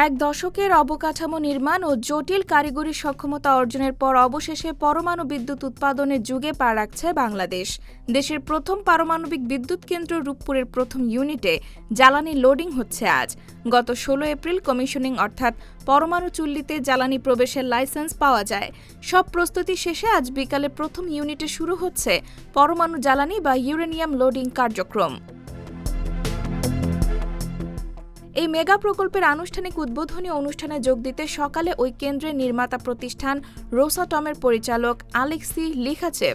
এক দশকের অবকাঠামো নির্মাণ ও জটিল কারিগরি সক্ষমতা অর্জনের পর অবশেষে পরমাণু বিদ্যুৎ উৎপাদনের যুগে পা রাখছে বাংলাদেশ। দেশের প্রথম পারমাণবিক বিদ্যুৎ কেন্দ্র রূপপুরের প্রথম ইউনিটে জ্বালানি লোডিং হচ্ছে আজ। গত ১৬ এপ্রিল কমিশনিং অর্থাৎ পরমাণু চুল্লিতে জ্বালানি প্রবেশের লাইসেন্স পাওয়া যায়। সব প্রস্তুতি শেষে আজ বিকালে প্রথম ইউনিটে শুরু হচ্ছে পরমাণু জ্বালানি বা ইউরেনিয়াম লোডিং কার্যক্রম। এই মেগা প্রকল্পের আনুষ্ঠানিক উদ্বোধনী অনুষ্ঠানে যোগ দিতে সকালে ওই কেন্দ্রের নির্মাতা প্রতিষ্ঠান রোসাটমের পরিচালক আলেক্সি লিখাচেভ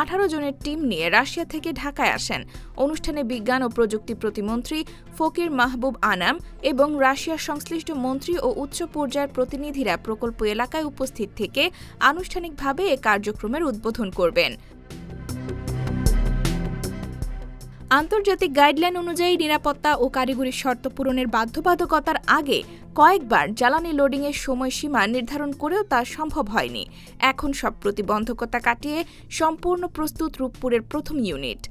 ১৮ জনের টিম নিয়ে রাশিয়া থেকে ঢাকায় আসেন। অনুষ্ঠানে বিজ্ঞান ও প্রযুক্তি প্রতিমন্ত্রী ফকির মাহবুব আনাম এবং রাশিয়ার সংশ্লিষ্ট মন্ত্রী ও উচ্চ পর্যায়ের প্রতিনিধিরা প্রকল্প এলাকায় উপস্থিত থেকে আনুষ্ঠানিকভাবে এ কার্যক্রমের উদ্বোধন করবেন। আন্তর্জাতিক গাইডলাইন অনুযায়ী নিরাপত্তা ও কারিগরি শর্ত পূরণের বাধ্যবাধকতার আগে কয়েকবার জ্বালানি লোডিংয়ের সময়সীমা নির্ধারণ করেও তা সম্ভব হয়নি। এখন সব প্রতিবন্ধকতা কাটিয়ে সম্পূর্ণ প্রস্তুত রূপপুরের প্রথম ইউনিট।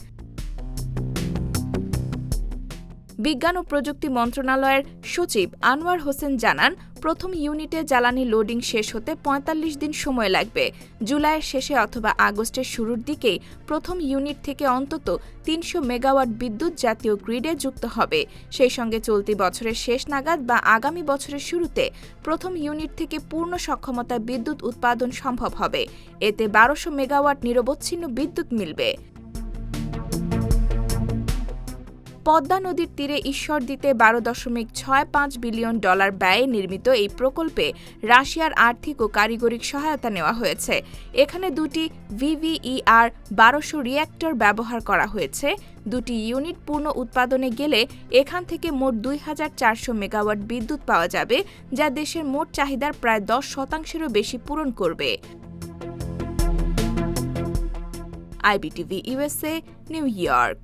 বিজ্ঞান ও প্রযুক্তি মন্ত্রণালয়ের সচিব আনোয়ার হোসেন জানান, প্রথম ইউনিটে জ্বালানি লোডিং শেষ হতে ৪৫ দিন সময় লাগবে। জুলাইয়ের শেষে অথবা আগস্টের শুরুর দিকেই প্রথম ইউনিট থেকে অন্তত ৩০০ মেগাওয়াট বিদ্যুৎ জাতীয় গ্রিডে যুক্ত হবে। সেই সঙ্গে চলতি বছরের শেষ নাগাদ বা আগামী বছরের শুরুতে প্রথম ইউনিট থেকে পূর্ণ সক্ষমতায় বিদ্যুৎ উৎপাদন সম্ভব হবে। এতে ১২০০ মেগাওয়াট নিরবচ্ছিন্ন বিদ্যুৎ মিলবে। পদ্মা নদীর তীরে ঈশ্বরদীতে $১২.৬৫ বিলিয়ন ব্যয়ে নির্মিত এই প্রকল্পে রাশিয়ার আর্থিক ও কারিগরিক সহায়তা নেওয়া হয়েছে। এখানে দুটি VVER-১২০০ রিঅ্যাক্টর ব্যবহার করা হয়েছে। দুটি ইউনিট পূর্ণ উৎপাদনে গেলে এখান থেকে মোট ২,৪০০ মেগাওয়াট বিদ্যুৎ পাওয়া যাবে, যা দেশের মোট চাহিদার প্রায় ১০%-এরও বেশি পূরণ করবে। IBTV USA, new York.